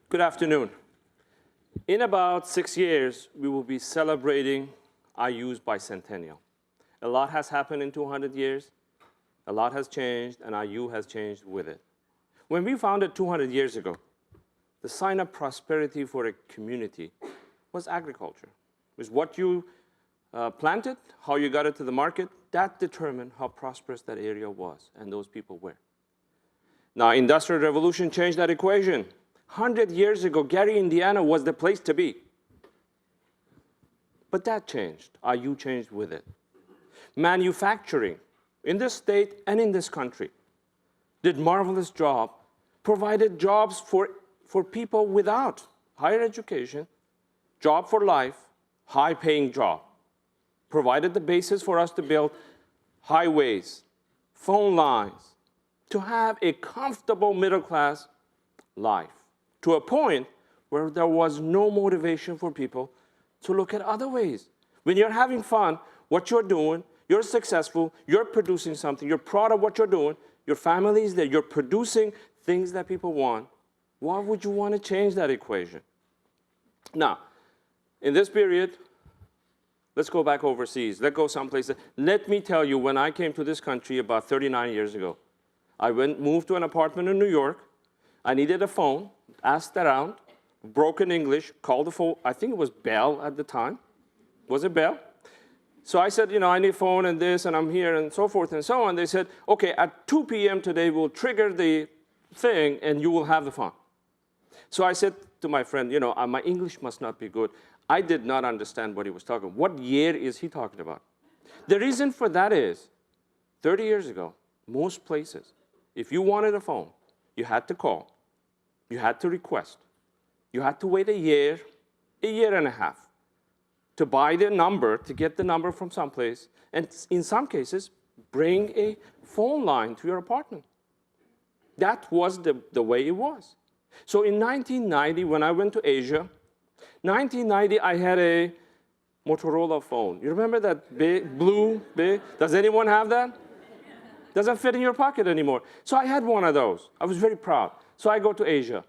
Good afternoon. In about 6 years, we will be celebrating IU's bicentennial. A lot has happened in 200 years. A lot has changed, and IU has changed with it. When we founded 200 years ago, the sign of prosperity for a community was agriculture. It was what you planted, how you got it to the market. That determined how prosperous that area was and those people were. Now, Industrial Revolution changed that equation. 100 years ago, Gary, Indiana was the place to be. But that changed. IU changed with it. Manufacturing in this state and in this country did marvelous job, provided jobs for people without higher education, job for life, high-paying job. Provided the basis for us to build highways, phone lines, to have a comfortable middle-class life, to a point where there was no motivation for people to look at other ways. When you're having fun, what you're doing, you're successful, you're producing something, you're proud of what you're doing, your family is there, you're producing things that people want. Why would you want to change that equation? Now, in this period, let's go back overseas. Let's go someplace. Let me tell you, when I came to this country about 39 years ago, I moved to an apartment in New York. I needed a phone, asked around, broken English, called the phone. I think it was Bell at the time. Was it Bell? So I said, I need a phone and this, and I'm here, and so forth and so on. They said, OK, at 2 p.m. today, we'll trigger the thing, and you will have the phone. So I said to my friend, my English must not be good. I did not understand what he was talking about. What year is he talking about? The reason for that is, 30 years ago, most places, if you wanted a phone, you had to call. You had to request. You had to wait a year and a half to buy the number, to get the number from someplace, and in some cases, bring a phone line to your apartment. That was the way it was. So in 1990, when I went to Asia, 1990, I had a Motorola phone. You remember that big, blue, big? Does anyone have that? Doesn't fit in your pocket anymore. So I had one of those. I was very proud. So I go to Asia.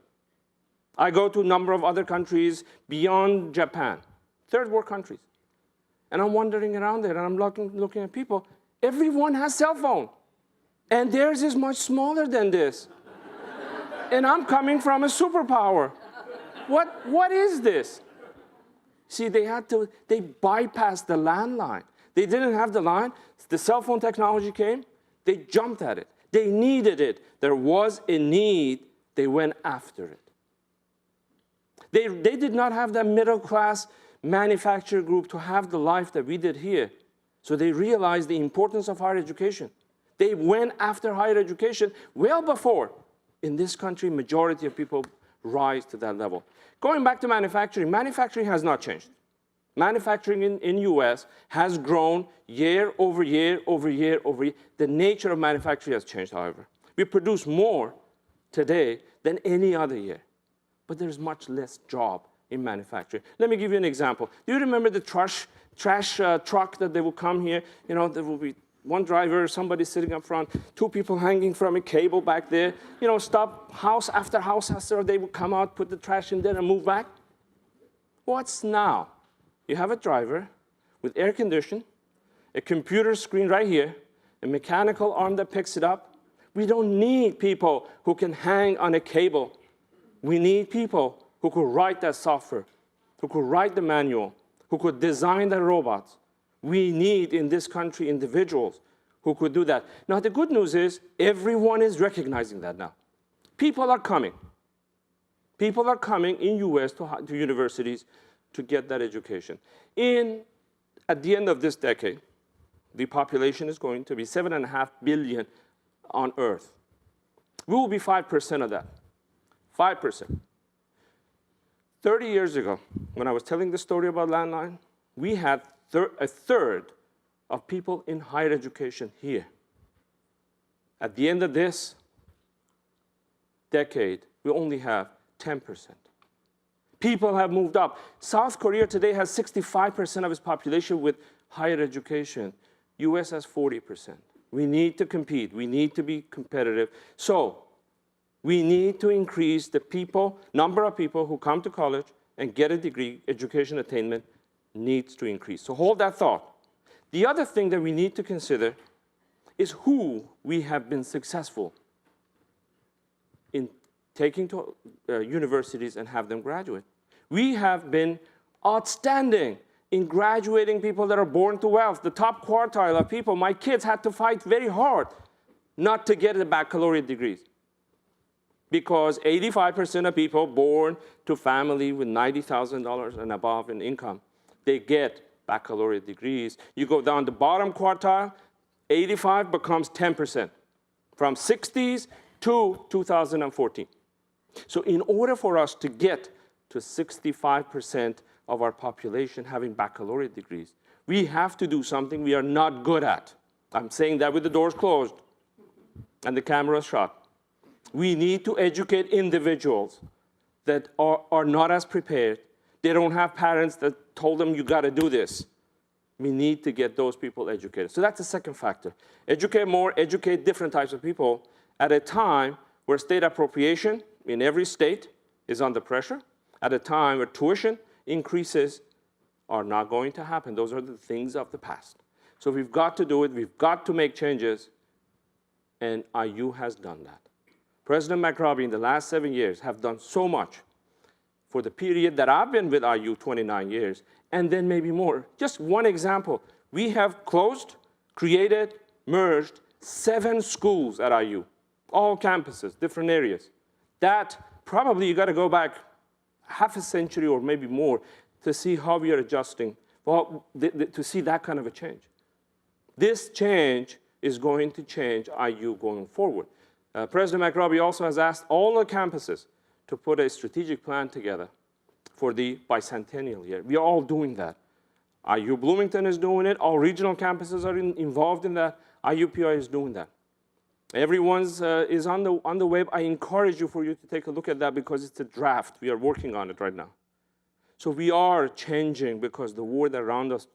I go to a number of other countries beyond Japan, third world countries. And I'm wandering around there, and I'm looking at people. Everyone has cell phone. And theirs is much smaller than this. And I'm coming from a superpower. What is this? See, they bypassed the landline. They didn't have the line. The cell phone technology came. They jumped at it. They needed it. There was a need. They went after it. They did not have that middle-class manufacturer group to have the life that we did here. So they realized the importance of higher education. They went after higher education well before, in this country, majority of people rise to that level. Going back to manufacturing, manufacturing has not changed. Manufacturing in US has grown year over year over year over year. The nature of manufacturing has changed, however. We produce more today than any other year. But there's much less job in manufacturing. Let me give you an example. Do you remember the trash truck that they will come here? There will be one driver, somebody sitting up front, 2 people hanging from a cable back there. Stop house after house after they will come out, put the trash in there, and move back. What's now? You have a driver with air conditioning, a computer screen right here, a mechanical arm that picks it up. We don't need people who can hang on a cable. We need people who could write that software, who could write the manual, who could design the robots. We need, in this country, individuals who could do that. Now, the good news is everyone is recognizing that now. People are coming. People are coming in US to universities to get that education. At the end of this decade, the population is going to be 7.5 billion on Earth. We will be 5% of that. 5%. 30 years ago, when I was telling the story about landline, we had a third of people in higher education here. At the end of this decade, we only have 10%. People have moved up. South Korea today has 65% of its population with higher education. US has 40%. We need to compete. We need to be competitive. So We need to increase the number of people who come to college and get a degree. Education attainment needs to increase. So hold that thought. The other thing that we need to consider is who we have been successful in taking to universities and have them graduate. We have been outstanding in graduating people that are born to wealth. The top quartile of people, my kids had to fight very hard not to get the baccalaureate degrees, because 85% of people born to family with $90,000 and above in income, they get baccalaureate degrees. You go down the bottom quartile, 85 becomes 10%, from 60s to 2014. So in order for us to get to 65% of our population having baccalaureate degrees, we have to do something we are not good at. I'm saying that with the doors closed and the cameras shut. We need to educate individuals that are not as prepared. They don't have parents that told them, you got to do this. We need to get those people educated. So that's the second factor. Educate more, educate different types of people at a time where state appropriation in every state is under pressure, at a time where tuition increases are not going to happen. Those are the things of the past. So we've got to do it. We've got to make changes. And IU has done that. President McRobbie in the last 7 years have done so much for the period that I've been with IU, 29 years, and then maybe more. Just one example. We have closed, created, merged 7 schools at IU, all campuses, different areas. That probably you got to go back half a century or maybe more to see how we are adjusting, to see that kind of a change. This change is going to change IU going forward. President McRobbie also has asked all the campuses to put a strategic plan together for the bicentennial year. We are all doing that. IU Bloomington is doing it. All regional campuses are involved in that. IUPUI is doing that. Everyone's is on the web. I encourage you to take a look at that because it's a draft. We are working on it right now. So we are changing because the world around us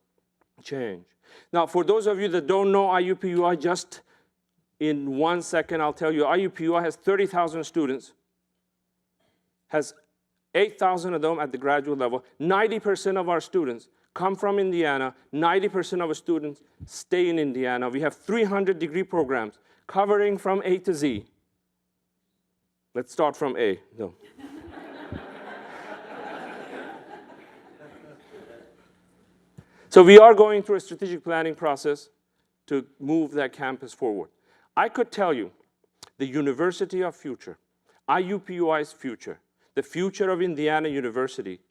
change. Now, for those of you that don't know IUPUI, just in 1 second, I'll tell you, IUPUI has 30,000 students, has 8,000 of them at the graduate level. 90% of our students come from Indiana. 90% of our students stay in Indiana. We have 300 degree programs covering from A to Z. Let's start from A. No. So we are going through a strategic planning process to move that campus forward. I could tell you the University of Future, IUPUI's future, the future of Indiana University,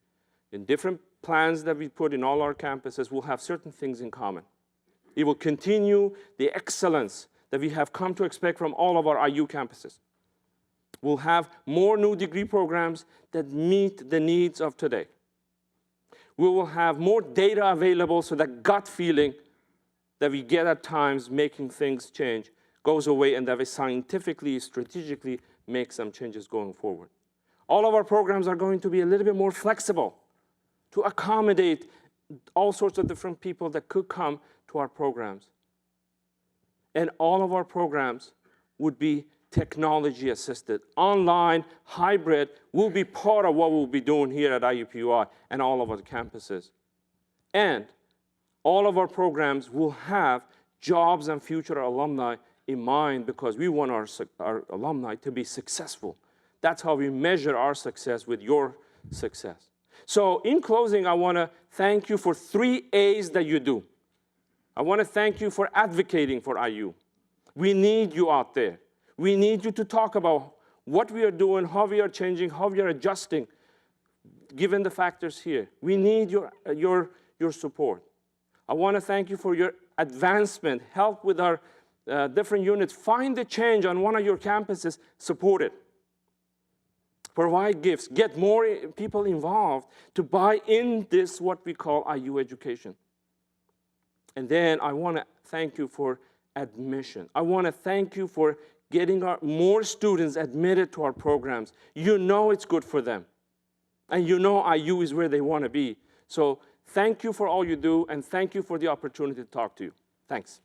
in different plans that we put in all our campuses will have certain things in common. It will continue the excellence that we have come to expect from all of our IU campuses. We'll have more new degree programs that meet the needs of today. We will have more data available so that gut feeling that we get at times making things change goes away, and that we scientifically, strategically make some changes going forward. All of our programs are going to be a little bit more flexible to accommodate all sorts of different people that could come to our programs. And all of our programs would be technology assisted. Online, hybrid will be part of what we'll be doing here at IUPUI and all of our campuses. And all of our programs will have jobs and future alumni in mind because we want our alumni to be successful. That's how we measure our success with your success. So in closing, I want to thank you for 3 A's that you do. I want to thank you for advocating for IU. We need you out there. We need you to talk about what we are doing, how we are changing, how we are adjusting, given the factors here. We need your support. I want to thank you for your advancement, help with our different units. Find the change on one of your campuses, support it. Provide gifts, get more people involved to buy in this, what we call IU education. And then I want to thank you for admission. I want to thank you for getting more students admitted to our programs. You know it's good for them. And you know IU is where they want to be. So thank you for all you do, and thank you for the opportunity to talk to you. Thanks.